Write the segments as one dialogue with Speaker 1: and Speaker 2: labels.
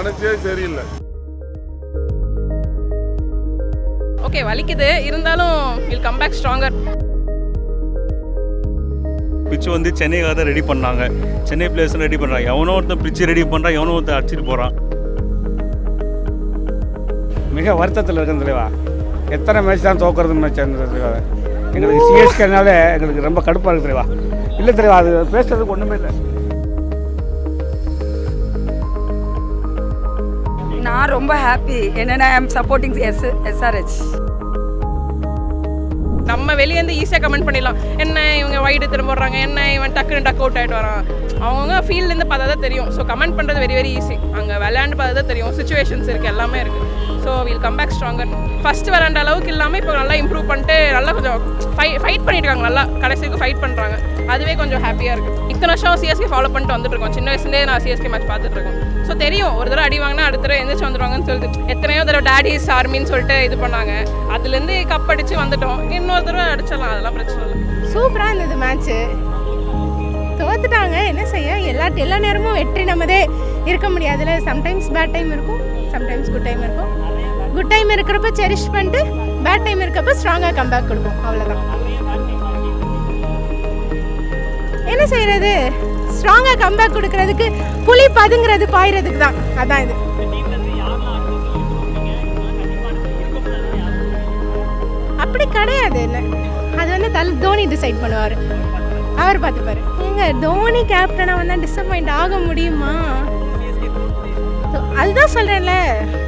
Speaker 1: மனசே சரியில்லை.
Speaker 2: ஓகே, வலிக்குது, இருந்தாலும் வில் கம் பேக் ஸ்ட்ராங்கர்.
Speaker 3: பிச்சு வந்து சென்னைக்காக தான் ரெடி பண்ணாங்க, சென்னை பிளேயர்ஸ் ரெடி பண்ணுறாங்க. எவனோ ஒருத்தன் பிச்சு ரெடி பண்ணுறான், எவனோ ஒருத்தன் அடிச்சுட்டு போகிறான்.
Speaker 4: மிக வருத்தத்தில் இருக்கேன் தலைவா. எத்தனை மேட்ச் தான் தோக்குறது மேட்ச் எங்களுக்கு சிஎஸ்கேனால எங்களுக்கு ரொம்ப கடுப்பாக இருக்குது தலைவா. இல்லை தலைவா, அது பேசுறதுக்கு ஒன்றுமே இல்லை.
Speaker 5: நான் ரொம்ப ஹாப்பி. என்னென்னா ஐ எம் சப்போர்ட்டிங் எஸ்ஆர்ஹெச்.
Speaker 2: நம்ம வெளியேருந்து ஈஸியாக கமெண்ட் பண்ணிடலாம், என்ன இவங்க வைடு திரும்புறாங்க, என்ன இவன் டக்குன்னு டக் அவுட் ஆகிட்டு வரான். அவங்க ஃபீல்ட்லேருந்து பார்த்தா தான் தெரியும். ஸோ கமெண்ட் பண்ணுறது வெரி வெரி ஈஸி. அங்கே விளையாண்டு பார்த்தா தான் தெரியும். சுச்சுவேஷன்ஸ் இருக்குது, எல்லாமே இருக்குது. So will come back stronger. First விளாண்ட அளவுக்கு இல்லாமல் இப்போ நல்லா இம்ப்ரூவ் பண்ணிட்டு நல்லா கொஞ்சம் ஃபைட் பண்ணியிருக்காங்க. நல்லா கடைசிக்கு ஃபைட் பண்ணுறாங்க. அதுவே கொஞ்சம் ஹாப்பியாக இருக்குது. இத்தனை வருஷம் சிஎஸ்கே ஃபாலோ பண்ணிட்டு வந்துட்டுருக்கோம். சின்ன வயசுலேயே நான் சிஎஸ்கே மேட்ச் பார்த்துட்ருக்கோம். ஸோ தெரியும், ஒரு தடவை அடி வாங்கினா அடுத்த தடவை எந்திரிச்சு வந்துடுவாங்கன்னு சொல்லிட்டு எத்தனையோ தடவை டேடிஸ் ஆர்மின்னு சொல்லிட்டு இது பண்ணாங்க. அதுலேருந்து கப் அடித்து வந்துட்டோம். இன்னொரு தடவை அடிச்சிடலாம், அதெல்லாம் பிரச்சனை இல்லை.
Speaker 6: சூப்பராக இருந்தது மேட்ச்சு. தோத்துட்டாங்க, என்ன செய்ய, எல்லா நேரமும் வெற்றி நம்மதே இருக்க முடியாதுல்ல. சம்டைம்ஸ் பேட் டைம் இருக்கும், சம்டைம்ஸ் குட் டைம் இருக்கும். குட் டைம் இருக்கிறப்ப செரிஷ் பண்ணிட்டு, பேட் டைம் இருக்கிறப்ப ஸ்ட்ராங்காக கம்பேக் கொடுப்போம், அவ்வளோதான். என்ன செய்கிறது, ஸ்ட்ராங்காக கம்பேக் கொடுக்கறதுக்கு புலி பதுங்கிறது பாயிறதுக்கு தான். அதான் இது. அப்படி கிடையாது, இல்லை அது வந்து தோனி டிசைட் பண்ணுவார், அவர் பார்த்துப்பாரு. நீங்கள் தோனி கேப்டனாக வந்தால் டிசப்பாயிண்ட் ஆக முடியுமா? அதுதான் சொல்கிறேன்ல,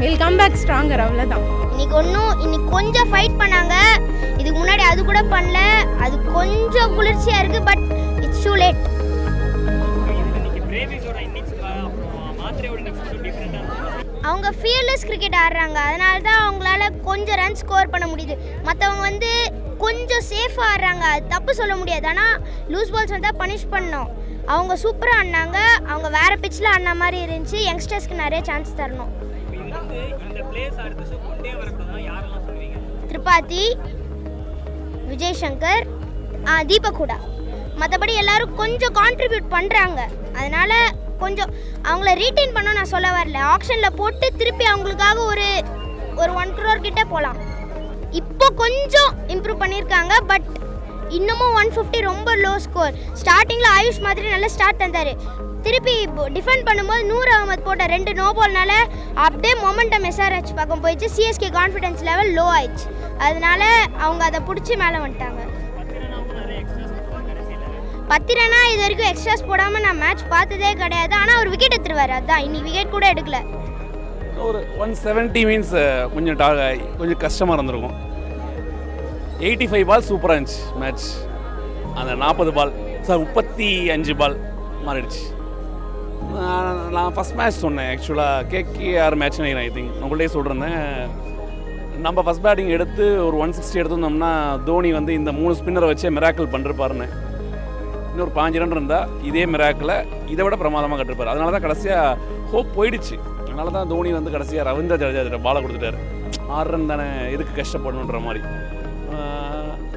Speaker 6: வில் கம் பேக் ஸ்ட்ராங்கர், அவ்வளோதான்.
Speaker 7: இன்னைக்கு கொஞ்சம் ஃபைட் பண்ணாங்க. இதுக்கு முன்னாடி அது கூட பண்ணல. அது கொஞ்சம் குளிர்ச்சியாக இருக்குது. But it's too late. அவங்க ஃபியர்லெஸ் கிரிக்கெட் ஆடுறாங்க. அதனால தான் அவங்களால கொஞ்சம் ரன் ஸ்கோர் பண்ண முடியுது. மற்றவங்க வந்து கொஞ்சம் சேஃபாக ஆடுறாங்க, அது தப்பு சொல்ல முடியாது. ஆனால் லூஸ் பால்ஸ் வந்தால் பனிஷ் பண்ணோம். அவங்க சூப்பராக ஆடினாங்க. அவங்க வேறு பிச்சில் ஆடின மாதிரி இருந்துச்சு. யங்ஸ்டர்ஸ்க்கு நிறைய சான்ஸ் தரணும். திரிபாதி, விஜய் சங்கர், தீபக் ஹூடா. மற்றபடி எல்லோரும் கொஞ்சம் கான்ட்ரிபியூட் பண்ணுறாங்க. அதனால் கொஞ்சம் அவங்கள ரீட்டைன் பண்ண நான் சொல்ல வரல. ஆக்ஷனில் போட்டு திருப்பி அவங்களுக்காக ஒரு 1 crore கிட்டே போகலாம். இப்போ கொஞ்சம் இம்ப்ரூவ் பண்ணியிருக்காங்க. பட் இன்னமும் 150 ரொம்ப லோ ஸ்கோர். ஸ்டார்டிங்கில் ஆயுஷ் மாதிரி நல்ல ஸ்டார்ட் தந்தார். திருப்பி டிஃபெண்ட் பண்ணும்போது நூர் அகமத் போட்ட 2 நோ பால்னால அப்படியே மொமெண்டம் எஸ்ஆர்ஹெச் பக்கம் போயிடுச்சு. சிஎஸ்கே கான்ஃபிடன்ஸ் லெவல் லோ ஆயிடுச்சு. அதனால அவங்க அதை பிடிச்சி மேலே வந்துட்டாங்க. 10 ரன்னா இது வரைக்கும் எக்ஸ்ட்ராஸ் போடாமல் நான் மேட்ச் பார்த்ததே கிடையாது. ஆனால் அவர் விக்கெட் எடுத்துருவார். அதுதான் இன்னைக்கு விக்கெட் கூட எடுக்கல.
Speaker 8: ஒரு 170 மீன்ஸ் கொஞ்சம் கஷ்டமாக இருந்திருக்கும். 85 பால் சூப்பராக இருந்துச்சு மேட்ச். அந்த 40 பால் 35 பால் மாறிடுச்சு. நான் ஃபஸ்ட் மேட்ச் சொன்னேன் ஆக்சுவலாக கேகேஆர் மேட்ச் நினைக்கிறேன். ஐ திங்க் உங்கள்கிட்டே சொல்லிருந்தேன். நம்ம ஃபஸ்ட் பேட்டிங் எடுத்து ஒரு 160 எடுத்திருந்தோம்னா தோனி வந்து இந்த 3 ஸ்பின்னரை வச்சே மிராக்கிள் பண்ணிருப்பாருன்னு. இன்னொரு 5 ரன் இருந்தால் இதே மிராக்கில் இதை விட பிரமாதமாக கட்டிருப்பார். அதனால தான் கடைசியாக ஹோப் போயிடுச்சு. அதனால தான் தோனி வந்து கடைசியாக ரவீந்திர ஜடேஜா பாலை கொடுத்துட்டாரு. 6 ரன் தானே, எதுக்கு கஷ்டப்படணுன்ற மாதிரி.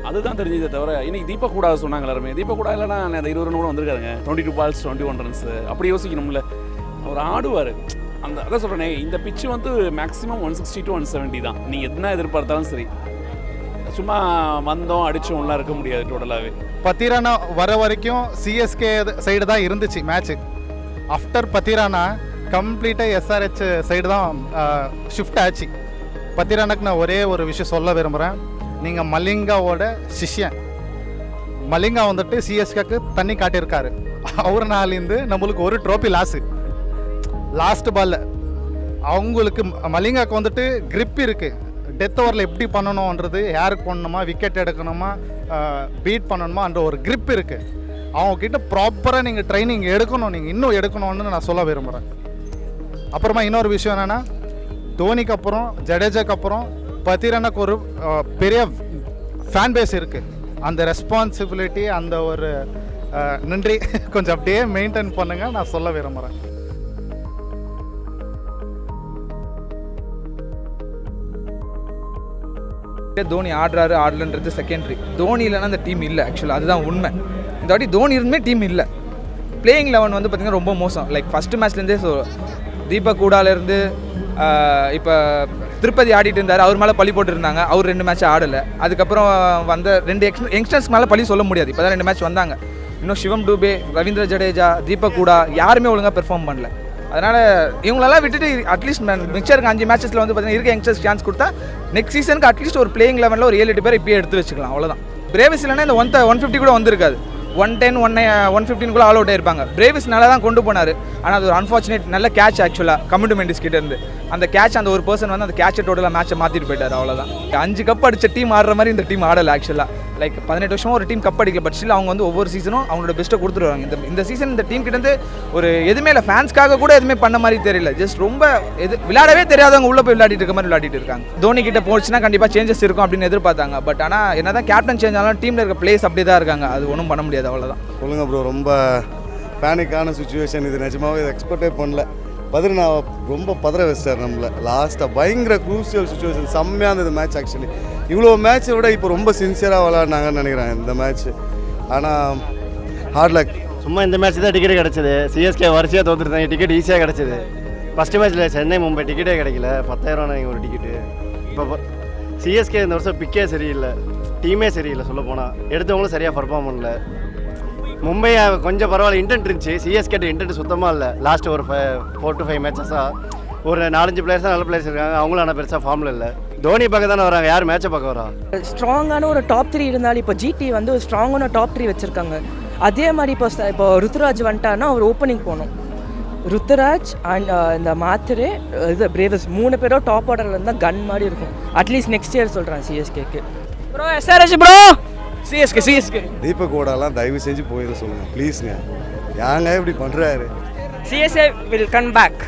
Speaker 8: அதுதான் தெரிஞ்சதே தவிர இன்னைக்கு தீபக் ஹூடா சொன்னாங்க எல்லாருமே. தீபக் ஹூடா இல்லைனா அந்த 20 ரன் கூட வந்திருக்காருங்க. 22 balls 21 runs. அப்படி யோசிக்கணும்ல, அவர் ஆடுவார். அதான் சொல்கிறேனே, இந்த பிச்சு வந்து மேக்ஸிமம் 160 to 170 தான். நீங்கள் என்ன எதிர்பார்த்தாலும் சரி, சும்மா வந்தோம் அடித்தோம்லாம் இருக்க முடியாது டோட்டலாகவே.
Speaker 9: 10 ரன் வர வரைக்கும் சிஎஸ்கே சைடு தான் இருந்துச்சு மேட்ச்சு. ஆஃப்டர் 10 ரன் கம்ப்ளீட்டாக எஸ்ஆர்ஹெச் சைடு தான் ஷிஃப்ட் ஆச்சு. 10 ரன்னுக்கு நான் ஒரே ஒரு விஷயம் சொல்ல விரும்புகிறேன். நீங்கள் மலிங்காவோட சிஷ்யன். மலிங்கா வந்துட்டு சிஎஸ்கேக்கு தண்ணி காட்டியிருக்காரு. அவர்னாலேருந்து நம்மளுக்கு ஒரு ட்ரோஃபி லாஸ்ட் பாலில். அவங்களுக்கு மலிங்காவுக்கு வந்துட்டு கிரிப் இருக்குது. டெத் ஓவரில் எப்படி பண்ணணுன்றது, யாருக்கு பண்ணணுமா, விக்கெட் எடுக்கணுமா, பீட் பண்ணணுமா என்ற ஒரு கிரிப் இருக்குது. அவங்கக்கிட்ட ப்ராப்பராக நீங்கள் ட்ரைனிங் எடுக்கணும், நீங்கள் இன்னும் எடுக்கணும்னு நான் சொல்ல விரும்புகிறேன். அப்புறமா இன்னொரு விஷயம் என்னென்னா, தோனிக்கு அப்புறம் ஜடேஜாக்கு அப்புறம் 10 ரன்னுக்கு ஒரு பெரிய ஃபேன் பேஸ் இருக்குது. அந்த ரெஸ்பான்சிபிலிட்டி, அந்த ஒரு நன்றி கொஞ்சம் அப்படியே மெயின்டைன் பண்ணுங்கள் நான் சொல்ல விரும்புகிறேன்.
Speaker 10: தோனி ஆடுறாரு ஆடலன்றது செகண்டரி. தோனி இல்லைன்னா அந்த டீம் இல்லை. ஆக்சுவலாக அதுதான் உண்மை. இந்த வாட்டி தோனி இருந்துமே டீம் இல்லை. பிளேயிங் 11 வந்து பார்த்திங்கன்னா ரொம்ப மோசம். லைக் ஃபஸ்ட்டு மேட்ச்லேருந்தே தீபக் கூடாலேருந்து இப்போ திருப்பதி ஆடிட்டு இருந்தார், அவர் மேலே பழி போட்டுருந்தாங்க, அவர் 2 மேட்ச் ஆடலை. அதுக்கப்புறம் வந்த 2 யங்ஸ்டர்ஸ் மேலே பழி சொல்ல முடியாது, இப்போ தான் 2 மேட்ச் வந்தாங்க. இன்னும் சிவம் டூபே, ரவீந்திர ஜடேஜா, தீபக் கூடா யாருமே ஒழுங்காக பெர்ஃபார்ம் பண்ணல. அதனால் இவங்களெல்லாம் விட்டுட்டு அட்லீஸ்ட் மிக்சருக்கு 5 மேட்சஸில் வந்து பார்த்தீங்கன்னா இருக்க யங்ஸ்டர்ஸ் சான்ஸ் கொடுத்தா நெக்ஸ்ட் சீசனுக்கு அட்லீஸ்ட் ஒரு பிளேயிங் லெவனில் ஒரு 7-8 பேர் இப்பயே எடுத்து வச்சுக்கலாம், அவ்வளோதான். பிரேவிஸ் இல்லைன்னா இந்த 150 கூட வந்திருக்காது. 110, 115 ஆல் அவுட் ஆயிருப்பாங்க. பிரேவிஸ் நல்லா தான் கொண்டு போனார், ஆனால் அது ஒரு அன்ஃபார்ச்சுனேட் நல்ல கேட்ச் ஆக்சுவலாக கமிண்டு மெண்டிஸ் கிட்ட இருந்து. அந்த கேட்ச் அந்த ஒரு பர்சன் வந்து அந்த கேட்சை டோட்டலாக மேட்சை மாற்றிட்டு போயிட்டார், அவ்வளோதான். 5 கப் அடித்த டீம் ஆடுற மாதிரி இந்த டீம் ஆடலை ஆக்சுவலாக. லைக் 18 வருஷமாக ஒரு டீம் கப் அடிக்கல, பட் ஸ்டில் அவங்க வந்து ஒவ்வொரு சீசனும் அவங்களோட பெஸ்ட்டை கொடுத்துருவாங்க. இந்த சீசன் இந்த டீம் கிட்டேருந்து ஒரு எதுவுமே இல்லை, ஃபேன்ஸ்க்காக கூட எதுவுமே பண்ண மாதிரி தெரியல. ஜஸ்ட் ரொம்ப விளையாடவே தெரியாதவங்க உள்ளே போய் விளையாடிட்டு இருக்க மாதிரி விளையாடிட்டு இருக்காங்க. தோனி கிட்ட போச்சுன்னா கண்டிப்பாக சேஞ்சஸ் இருக்கும் அப்படின்னு எதிர்பார்த்தாங்க. பட் ஆனால் என்ன தான் கேப்டன் சேஞ்ச் ஆனாலும் டீமில் இருக்க பிளேஸ் அப்படி தான் இருக்காங்க, அது ஒன்றும் பண்ண முடியாது, அவ்வளோதான்.
Speaker 1: சொல்லுங்க ப்ரோ, ரொம்ப பேனிக்கான சுச்சுவேஷன் இது. நிஜமாவே இதை எக்ஸ்பெக்டே பண்ணல. நான் ரொம்ப பதற வச்சிட்டார் நம்மளை லாஸ்ட்டாக. பயங்கர க்ரூசியல் சுச்சுவேஷன், செம்மையாக இருந்தது மேட்ச். ஆக்சுவலி இவ்வளோ மேட்ச்சை விட இப்போ ரொம்ப சின்சியராக விளையாடினாங்கன்னு நினைக்கிறேன் இந்த மேட்ச். ஆனால் ஹார்ட் லக்.
Speaker 11: சும்மா இந்த மேட்ச் தான் டிக்கெட் கிடச்சிது. சிஎஸ்கே வரிசையாக தோற்றுருந்தாங்க, டிக்கெட் ஈஸியாக கிடச்சிது. ஃபஸ்ட்டு மேட்ச்சில் சென்னை மும்பை டிக்கெட்டே கிடைக்கல, 10,000 ஒரு டிக்கெட்டு. இப்போ சிஎஸ்கே இந்த வருஷம் பிக்கே சரியில்லை, டீமே சரியில்லை, சொல்ல போனால் எடுத்தவங்களும் சரியாக பர்ஃபார்ம் பண்ணல. மும்பை கொஞ்சம் பரவாயில்ல, இன்டென்ட் இருந்துச்சு. சிஎஸ்கேட்ட இன்டென்ட் சுத்தமாக இல்லை. லாஸ்ட்டு ஒரு 4 to 5 மேட்சஸாக ஒரு 4-5 பிளேயர்ஸ் தான் நல்ல பிளேயர்ஸ் இருக்காங்க, அவங்களும் ஆனால் பெருசாக ஃபார்மில் இல்லை. தோனி பார்க்க தானே வராங்க, யார் மேட்சை பார்க்க வரா?
Speaker 12: ஸ்ட்ராங்கான ஒரு டாப் 3 இருந்தாலும் இப்போ ஜிடி வந்து ஒரு ஸ்ட்ராங்கான டாப் 3 வச்சுருக்காங்க. அதே மாதிரி இப்போ ருத்துராஜ் வந்துட்டான்னா அவர் ஓப்பனிங் போகணும். ருத்துராஜ் அண்ட் இந்த மாத்திரே இது பிரேவஸ் 3 பேரும் டாப் ஆர்டரில் இருந்தால் கன் மாதிரி இருக்கும். அட்லீஸ்ட் நெக்ஸ்ட் இயர் சொல்கிறேன் சிஎஸ்கேக்கு.
Speaker 10: Bro SRH bro CSK
Speaker 1: Deepak கூடலாம் தயவு செஞ்சு போயிட சொல்லுங்கள் ப்ளீஸ்ங்க. யாங்க இப்படி பண்ணுறாரு?
Speaker 12: CSK will come back.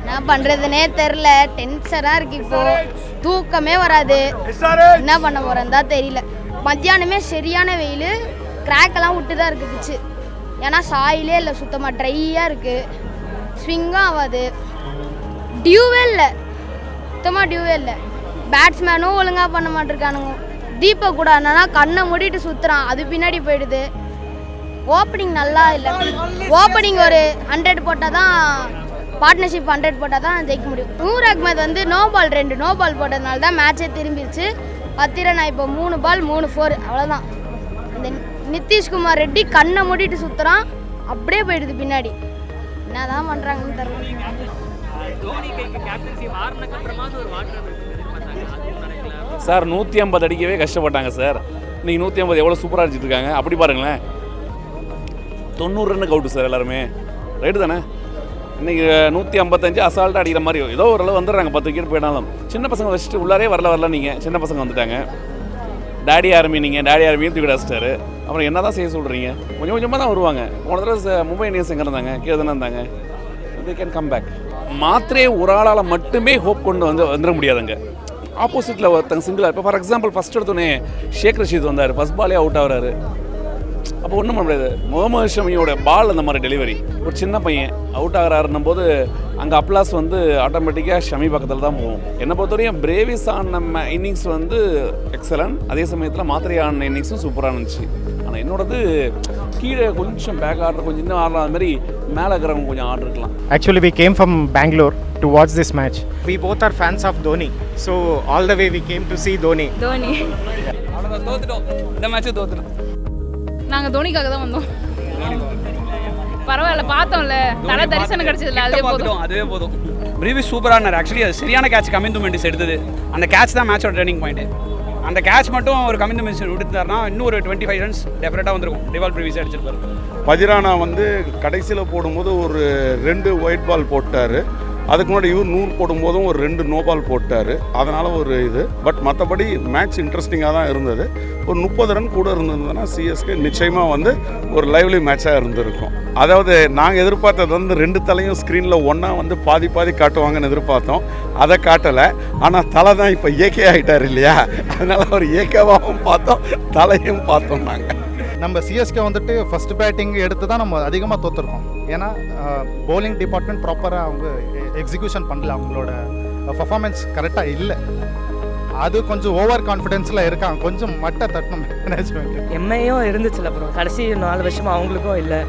Speaker 7: என்ன பண்ணுறதுனே தெரில, டென்ஷனாக இருக்குது. இப்போது தூக்கமே வராது, என்ன பண்ண போகிறேன்னு தான் தெரியல. மத்தியானமே சரியான வெயில், கிராக்கெல்லாம் விட்டு தான் இருக்குது பிச்சு. ஏன்னா சாயிலே இல்லை, சுத்தமாக ட்ரையாக இருக்குது, ஸ்விங்கும் ஆகாது, டியூவே இல்லை, சுத்தமாக டியூவே இல்லை. பேட்ஸ்மேனும் ஒழுங்காக பண்ண மாட்டிருக்கானுங்க. தீபக் கூட என்னன்னா கண்ணை மூடிட்டு சுற்றுறான், அது பின்னாடி போயிடுது. ஓப்பனிங் நல்லா இல்லை. ஓப்பனிங் ஒரு 100 போட்டால் தான், பார்ட்னர்ஷிப் 100 போட்டால் தான் ஜெயிக்க முடியும். நூர் அகமது வந்து 2 நோ பால் போட்டதுனால தான் மேட்சே திரும்பிடுச்சு. பத்திரனா இப்போ 3 பால் 3 4 அவ்வளோதான். இந்த நிதிஷ்குமார் ரெட்டி கண்ணை மூடிட்டு சுற்றுறான், அப்படியே போயிடுது பின்னாடி. என்ன தான் பண்ணுறாங்கன்னு தெரியல.
Speaker 8: சார் 150 அடிக்கவே கஷ்டப்பட்டாங்க சார். இன்றைக்கி 150 எவ்வளோ சூப்பராக அடிச்சிட்டு இருக்காங்க. அப்படி பாருங்களேன், 90 ரன்னுக்கு அவுட்டு சார் எல்லாருமே. ரைட்டு தானே? இன்றைக்கி 155 அசால்ட்டாக அடிக்கிற மாதிரி ஏதோ ஓரளவு வந்துடுறாங்க. 10 விக்கெட் போயிட்டாலும் சின்ன பசங்க வச்சுட்டு உள்ளாரே வரல நீங்கள். சின்ன பசங்க வந்துட்டாங்க. டேடி ஆர்மியும் தூக்கி அடிச்சிட்டாரு. அப்புறம் என்ன தான் செய்ய சொல்கிறீங்க? கொஞ்சம் கொஞ்சமாக தான் வருவாங்க. போன தடவை மும்பை இந்தியன்ஸ் எங்கே இருந்தாங்க? கீழே தானே இருந்தாங்க. They can come back. மாத்திரே ஒரு ஆளால் மட்டுமே ஹோப் கொண்டு வந்துட முடியாதுங்க. ஆப்போசிட்டில் ஒருத்தங்க சிங்கிளாக, இப்போ ஃபார் எக்ஸாம்பிள் ஃபஸ்ட் எடுத்தோடனே ஷேக் ரஷீத் வந்தார், ஃபஸ்ட் பாலே அவுட் ஆகிறாரு. அப்போ ஒன்றும் பண்ண முடியாது. முகமது ஷமியோட பால் அந்த மாதிரி டெலிவரி, ஒரு சின்ன பையன் அவுட் ஆகிறாருன்னும் போது அங்கே அப்ளாஸ் வந்து ஆட்டோமேட்டிக்காக ஷமி பக்கத்தில் தான் போகும். என்னை பொறுத்தவரையும் பிரேவிஸ் ஆன இன்னிங்ஸ் வந்து எக்ஸலன்ட், அதே சமயத்தில் மாத்திரை ஆன இன்னிங்ஸும் சூப்பராக இருந்துச்சு. ஆனால் என்னோடது கீழே கொஞ்சம் பேக் ஆர்டர் கொஞ்சம் இன்னும் ஆடலாம், அது மாதிரி மேலே இருக்கிறவங்க கொஞ்சம் ஆர்டர் இருக்கலாம்.
Speaker 13: Actually, we came from Bangalore to watch this match. We both are fans of Dhoni, so all the way we came to see Dhoni.
Speaker 10: அவ்வளோதான், தோத்துட்டோம். இந்த மேட்ச்சு தோத்துட்டோம்.
Speaker 2: நாங்கள் தோனிக்காக தான் வந்தோம். பரவாயில்ல, பார்த்தோம்ல, தலை தரிசனம் கிடைச்சதில்ல,
Speaker 10: அதுவே போதும். பிரேவிஸ் சூப்பரானார். ஆக்சுவலி அது சரியான கேட்ச் கமிந்து மெண்டிஸ் எடுத்தது. அந்த கேட்ச் தான் மேட்சோட டர்னிங் பாயிண்ட். அந்த கேட்ச் மட்டும் ஒரு கமிந்து மெண்டிஸ் விட்டுருந்தாருன்னா இன்னும் ஒரு 25 ரன்ஸ் டெஃபினட்டாக வந்துருக்கும். டிவால் பிரேவிஸ் அடிச்சிருப்பாரு.
Speaker 14: பதிரானா வந்து கடைசியில் போடும்போது ஒரு 2 ஒயிட் பால் போட்டார். அதுக்கு முன்னாடி இவர் 100 போடும்போதும் ஒரு 2 நோ பால் போட்டார். அதனால் ஒரு இது. பட் மற்றபடி மேட்ச் இன்ட்ரெஸ்டிங்காக தான் இருந்தது. ஒரு 30 ரன் கூட இருந்ததுன்னா சிஎஸ்கே நிச்சயமாக வந்து ஒரு லைவ்லி மேட்சாக இருந்திருக்கும். அதாவது நாங்கள் எதிர்பார்த்தது வந்து 2 தலையும் ஸ்க்ரீனில் ஒன்றா வந்து பாதி காட்டுவாங்கன்னு எதிர்பார்த்தோம். அதை காட்டலை. ஆனால் தலை தான் இப்போ ஏகே ஆகிட்டார் இல்லையா, அதனால் ஒரு ஏகேவாகவும் பார்த்தோம், தலையும் பார்த்தோம்.
Speaker 9: நம்ம சிஎஸ்கே வந்துட்டு ஃபஸ்ட் பேட்டிங் எடுத்து தான் நம்ம அதிகமாக தோற்றுருக்கோம். ஏன்னா பவுலிங் டிபார்ட்மெண்ட் ப்ராப்பராக அவங்க எக்ஸிக்யூஷன் பண்ணல, அவங்களோட பர்ஃபார்மன்ஸ் கரெக்டாக இல்லை. அது கொஞ்சம் ஓவர் கான்ஃபிடென்ஸில் இருக்காங்க, கொஞ்சம் மட்டை தட்டணும் மேனேஜ்மெண்ட்.
Speaker 12: எம்ஐயும் இருந்துச்சுல அப்புறம் கடைசி 4 வருஷமாக அவங்களுக்கும் இல்லை,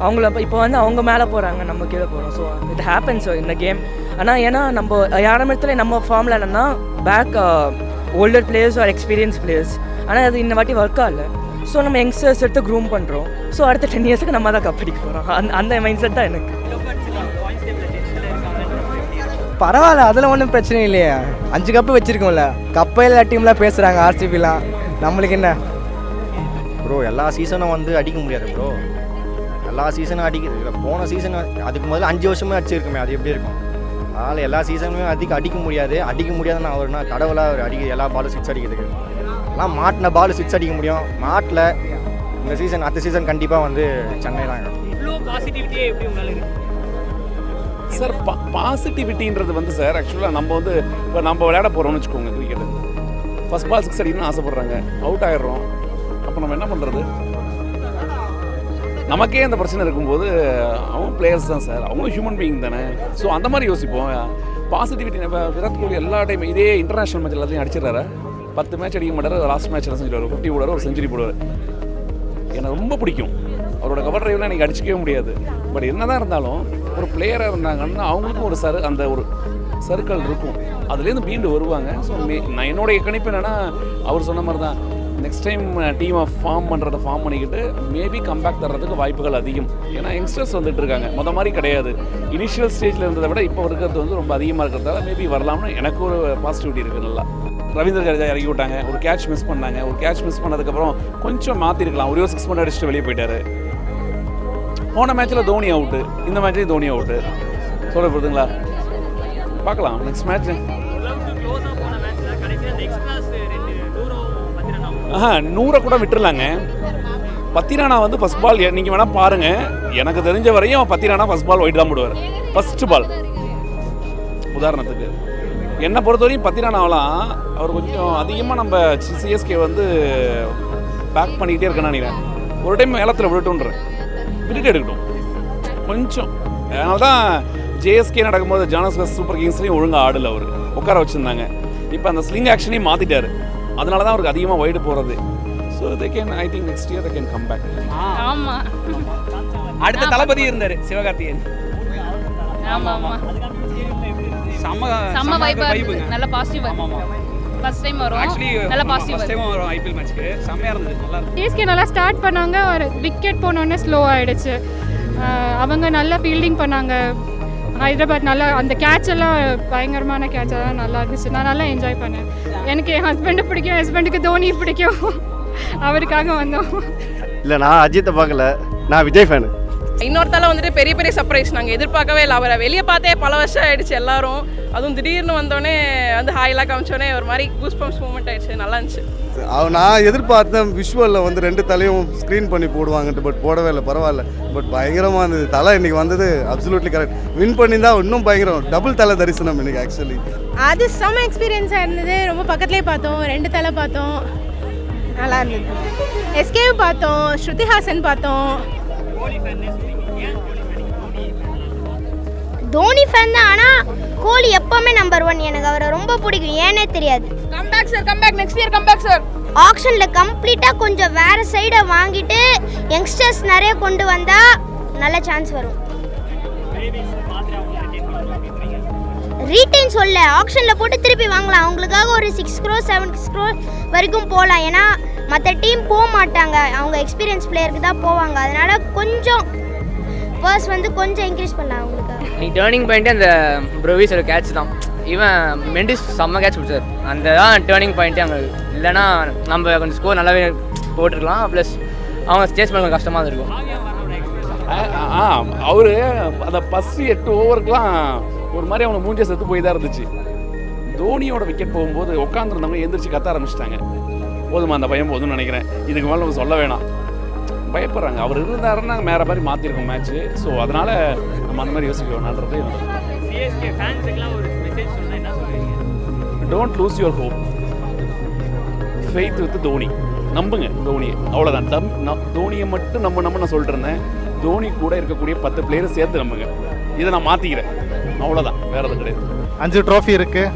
Speaker 12: அவங்கள இப்போ வந்து அவங்க மேலே போகிறாங்க, நம்ம கீழே போகிறோம். ஸோ இட் ஹேப்பன்ஸ் இந்த கேம். ஆனால் ஏன்னா நம்ம யாரமத்துல நம்ம ஃபார்மில் என்னென்னா back older players are experience players, ஆனால் அது இந்த வாட்டி ஒர்க் ஆகல. ஸோ நம்ம யங்ஸ்டர்ஸ் எடுத்து க்ரூம் பண்ணுறோம். ஸோ அடுத்த 10 இயர்ஸுக்கு நம்ம தான் கப் அடிக்க போகிறோம். அந்த மைண்ட் செட் தான் எனக்கு.
Speaker 10: பரவாயில்ல, அதில் ஒன்றும் பிரச்சனை இல்லையே. 5 கப்பு வச்சுருக்கோம்ல, கப்பே எல்லா டீம்லாம் பேசுகிறாங்க, ஆர்சிபிலாம். நம்மளுக்கு என்ன
Speaker 11: ப்ரோ? எல்லா சீசனும் வந்து அடிக்க முடியாது ப்ரோ, எல்லா சீசனும் அடிக்கிறது. போன சீசன் அதுக்கு முதல்ல 5 வருஷமே அடிச்சிருக்குமே, அது எப்படி இருக்கும்? அதனால் எல்லா சீசனுமே அடிக்க முடியாதுன்னு அவர்னா கடவுளாக அவர் எல்லா பாலும் 6 அடிக்கிறதுக்கு. எல்லாம் மாட்டின பால் 6 அடிக்க முடியும். மாட்டில் இந்த சீசன் அடுத்த சீசன் கண்டிப்பாக வந்து சென்னை தான்.
Speaker 8: சார் பாசிட்டிவிட்டின்றது வந்து சார் ஆக்சுவலாக நம்ம வந்து இப்போ நம்ம விளையாட போகிறோம்னு வச்சுக்கோங்க, கிரிக்கெட்டு ஃபஸ்ட் பால் 6 அடிக்கணும்னு ஆசைப்பட்றாங்க, அவுட் ஆகிடுறோம். அப்போ நம்ம என்ன பண்ணுறது? நமக்கே அந்த பிரச்சனை இருக்கும்போது அவங்க பிளேயர்ஸ் தான் சார், அவங்களும் ஹியூமன் பீயிங் தானே. ஸோ அந்த மாதிரி யோசிப்போம். பாசிட்டிவிட்டி இப்போ விராட் கோலி எல்லா டைம் இதே இன்டர்நேஷனல் மேட்ச் எல்லாத்தையும் அடிச்சிடறாரு. 10 மேட்ச் அடிக்க மாட்டார், லாஸ்ட் மேட்ச் எல்லாம் செஞ்சுருவார், 50 போடுவார், ஒரு செஞ்சுரி போடுவார். எனக்கு ரொம்ப பிடிக்கும் அவரோட கவர் டிரைவ்லாம் எனக்கு அடிச்சிக்கவே முடியாது. பட் என்ன தான் இருந்தாலும் ஒரு பிளேயராக இருந்தாங்கன்னா அவங்களுக்கும் ஒரு அந்த ஒரு சர்க்கிள் இருக்கும், அதுலேருந்து மீண்டு வருவாங்க. ஸோ நான் என்னோடைய கணிப்பு என்னென்னா அவர் சொன்ன மாதிரி தான், நெக்ஸ்ட் டைம் டீமை ஃபார்ம் பண்ணிக்கிட்டு மேபி கம்பேக் தர்றதுக்கு வாய்ப்புகள் அதிகம். ஏன்னா யங்ஸ்டர்ஸ் வந்துட்டு இருக்காங்க, மாதிரி கிடையாது. இனிஷியல் ஸ்டேஜில் இருந்ததை விட இப்போ இருக்கிறது வந்து ரொம்ப அதிகமாக இருக்கிறதால மேபி வரலாம்னு எனக்கு ஒரு பாசிட்டிவிட்டி இருக்குது. நல்லா ரவீந்திர ஜடேஜா இறக்கி விட்டாங்க, ஒரு கேட்ச் மிஸ் பண்ணாங்க. ஒரு கேட்ச் மிஸ் பண்ணதுக்கப்புறம் கொஞ்சம் மாற்றிருக்கலாம், ஒரே 6 பண்ண அடிச்சுட்டு வெளியே போயிட்டார். போன மேட்ச்சில் தோனி அவுட்டு, இந்த மேட்ச்லேயும் தோனி அவுட்டு. சொல்ல போகுதுங்களா? பார்க்கலாம் நெக்ஸ்ட் மேட்ச். 100 கூட விட்டுருலாங்க. பத்திரானா வந்து ஃபஸ்ட் பால் நீங்கள் வேணால் பாருங்கள், எனக்கு தெரிஞ்ச வரையும் பத்திரானா ஃபஸ்ட் பால் ஒயிட் தான் போடுவார், ஃபஸ்ட்டு பால். உதாரணத்துக்கு என்னை பொறுத்தவரையும் பத்திரானாவெலாம் அவர் கொஞ்சம் அதிகமாக நம்ம சிஎஸ்கே வந்து பேக் பண்ணிக்கிட்டே இருக்கேன்னு நினைக்கிறேன். ஒரு டைம் ஏலத்தில் விட்டுட்டு எடுக்கட்டும் கொஞ்சம். அதனால தான் ஜேஎஸ்கே நடக்கும்போது ஜானஸ்கர் சூப்பர் கிங்ஸ்லேயும் ஒழுங்காக ஆடல, அவர் உட்கார வச்சுருந்தாங்க. இப்போ அந்த ஸ்லிங் ஆக்ஷனையும் மாற்றிட்டார், அதனால தான் அவருக்கு அதிகமாக வைடு போகிறது. So they can, I think next year they can come back.
Speaker 2: ஆமாம்,
Speaker 10: அடுத்த தளபதி இருந்தார் சிவகார்த்திகேயன்.
Speaker 2: செம்ம வைப், நல்ல பாசிட்டிவ் வைப். ஃபர்ஸ்ட் டைம் வரும், நல்ல பாசிட்டிவ் ஃபர்ஸ்ட் டைம் வரும் ஐபிஎல் மேட்ச்க்கு. செம்மையா இருந்தது, நல்லா இருந்துச்சு.
Speaker 6: சிஎஸ்கே நல்லா ஸ்டார்ட் பண்ணாங்க, ஒரு விக்கெட் போனோடனே ஸ்லோ ஆகிடுச்சு. அவங்க நல்லா ஃபீல்டிங் பண்ணாங்க. ஹைதராபாத் நல்லா அந்த கேட்ச் எல்லாம் பயங்கரமான கேட்ச் எல்லாம் நல்லா இருந்துச்சு. நான் நல்லா என்ஜாய் பண்ணேன். எனக்கு என் ஹஸ்பண்டை பிடிக்கும், ஹஸ்பண்டுக்கு தோனி பிடிக்கும், அவருக்காக வந்தோம்.
Speaker 11: இல்லை, நான் அஜித்தை பார்க்கல, நான் விஜய் ஃபேனு.
Speaker 2: இன்னொருத்தால வந்துட்டு பெரிய பெரிய சர்ப்ரைஸ் நாங்கள் எதிர்பார்க்கவே இல்லை. அவரை வெளியே பார்த்தே பல வருஷம் ஆயிடுச்சு எல்லாரும். அதுவும் திடீர்னு வந்தோடனே வந்து ஹாயெல்லாம் காமிச்சோடனே ஒரு மாதிரி கூஸ் பம்ப்ஸ் மூமெண்ட் ஆயிடுச்சு, நல்லா இருந்துச்சு.
Speaker 1: நான் எதிர்பார்த்தேன் விஷுவலில் வந்து 2 தலையும் ஸ்க்ரீன் பண்ணி போடுவாங்கன்ட்டு, பட் போடவே இல்லை, பரவாயில்ல. பட் பயங்கரமாக இருந்தது. தலை இன்றைக்கி வந்தது அப்சல்யூட்லி கரெக்ட். வின் பண்ணியிருந்தா இன்னும் பயங்கரம், டபுள் தலை தரிசனம் இன்றைக்கி ஆக்சுவலி.
Speaker 6: அது செம்ம எக்ஸ்பீரியன்ஸாக இருந்தது. ரொம்ப பக்கத்துலேயே பார்த்தோம், 2 தலை பார்த்தோம், நல்லா இருந்தது. எஸ்கேவ் பார்த்தோம், ஸ்ருதிஹாசன் பார்த்தோம்.
Speaker 7: தோனி ஃபேன் தான், ஆனால் கோலி எப்பவுமே நம்பர் 1. எனக்கு அவரை ரொம்ப பிடிக்கும், ஏன்னே தெரியாது.
Speaker 2: Comeback sir, comeback, next year comeback sir.
Speaker 7: ஆக்ஷனில் கம்ப்ளீட்டாக கொஞ்சம் வேறு சைடை வாங்கிட்டு யங்ஸ்டர்ஸ் நிறைய கொண்டு வந்தால் நல்ல சான்ஸ் வரும். ரீட்டைன் சொல்ல ஆக்ஷனில் போட்டு திருப்பி வாங்கலாம், அவங்களுக்காக ஒரு 6 crore 7 crore வரைக்கும் போகலாம். ஏன்னா மற்ற டீம் போக மாட்டாங்க, அவங்க எக்ஸ்பீரியன்ஸ் பிளேயருக்கு தான் போவாங்க. அதனால கொஞ்சம் பர்ஸ் வந்து கொஞ்சம் இன்க்ரீஸ் பண்ணலாம் அவங்களுக்கு.
Speaker 10: நீ டேர்னிங் பாயிண்ட்டே அந்த ப்ரோவிஸோட கேட்ச் தான். இவன் மெண்டிஸ் செம்ம கேட்ச் பிடிச்சார், அந்த தான் டேர்னிங் பாயிண்ட்டே அங்கே. இல்லைன்னா நம்ம கொஞ்சம் ஸ்கோர் நல்லாவே போட்டிருக்கலாம், ப்ளஸ் அவங்க ஸ்டேஜ் பண்ண கொஞ்சம் கஷ்டமாக இருக்கும்.
Speaker 8: அவர் அந்த ஃபஸ்ட்டு 8 ஓவருக்குலாம் ஒரு மாதிரி அவங்க மூஞ்சியை செத்து போய் தான் இருந்துச்சு. தோனியோட விக்கெட் போகும்போது உட்காந்துருந்தவங்க எந்திரிச்சு கத்த ஆரம்பிச்சிட்டாங்க. போதுமா அந்த பையன் போதும்னு நினைக்கிறேன், இதுக்கு மேலே நம்ம சொல்ல வேணாம். பயப்படுறாங்க, அவர் இருந்தாருன்னா வேறு மாதிரி மாற்றிருக்கோம் மேட்ச்சு. ஸோ அதனால் நம்ம அந்த மாதிரி யோசிக்க வேணான்றது. Don't lose your hope, faith with Dhoni. நம்புங்க தோனியை, அவ்வளோதான். தோனியை மட்டும் நம்ம நான் சொல்லிட்டு இருந்தேன். தோனி கூட இருக்கக்கூடிய 10 பிளேயரை சேர்த்து நம்புங்க. இதை நான் மாற்றிக்கிறேன், அவ்வளோதான், வேறு எதுவும் கிடையாது.
Speaker 9: 5 ட்ராஃபி இருக்குது,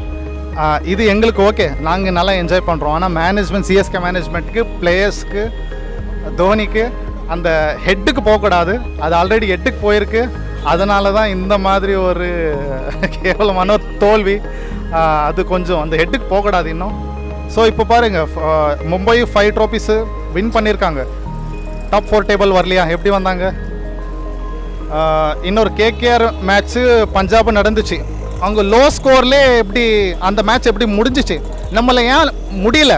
Speaker 9: இது எங்களுக்கு ஓகே, நாங்கள் நல்லா என்ஜாய் பண்ணுறோம். ஆனால் மேனேஜ்மெண்ட், சிஎஸ்கே மேனேஜ்மெண்ட்டுக்கு, பிளேயர்ஸ்க்கு, தோனிக்கு அந்த ஹெட்டுக்கு போகக்கூடாது. அது ஆல்ரெடி ஹெட்டுக்கு போயிருக்கு. அதனால தான் இந்த மாதிரி ஒரு கேவலமான தோல்வி. அது கொஞ்சம் அந்த ஹெட்டுக்கு போகக்கூடாது இன்னும். ஸோ இப்போ பாருங்கள், மும்பை 5 ட்ராஃபிஸு வின் பண்ணியிருக்காங்க. டாப் 4 டேபிள் வரலையா? எப்படி வந்தாங்க? இன்னொரு கேகேஆர் மேட்ச்சு பஞ்சாப் நடந்துச்சு. அவங்க லோ ஸ்கோர்லேயே எப்படி அந்த மேட்ச் எப்படி முடிஞ்சிச்சு, நம்மளை ஏன் முடியல?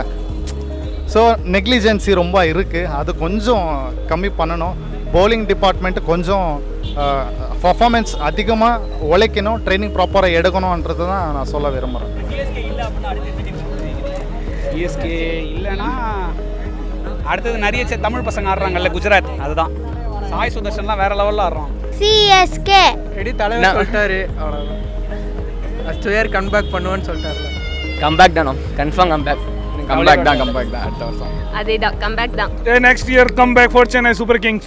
Speaker 9: ஸோ நெக்லிஜென்சி ரொம்ப இருக்குது. அது கொஞ்சம் கம்மி பண்ணணும். பவுலிங் டிபார்ட்மெண்ட் கொஞ்சம் பர்ஃபார்மன்ஸ் அதிகமாக உழைக்கணும், ட்ரைனிங் ப்ராப்பராக எடுக்கணுன்றது தான் நான் சொல்ல விரும்புகிறேன்.
Speaker 15: சிஎஸ்கே இல்லைன்னா அடுத்தது நிறைய தமிழ் பசங்க ஆடுறாங்கல்ல, குஜராத், அதுதான். சாய் சுதர்ஷன்லாம் வேற லெவலில் ஆடுறான்.
Speaker 7: சிஎஸ்கே
Speaker 12: ரெடி தலைவர் சொல்லிட்டாரு, அவ்வளோதான். ஃபஸ்ட் இயர் கம்பேக் பண்ணுவேன்னு சொல்லிட்டாரு.
Speaker 10: கம்பேக் தானோ, கன்ஃபார்ம் கம்பேக் தான் அடுத்த வருஷம்.
Speaker 5: அதே தான் கம்பேக் தான்.
Speaker 3: Next year comeback for Chennai Super Kings.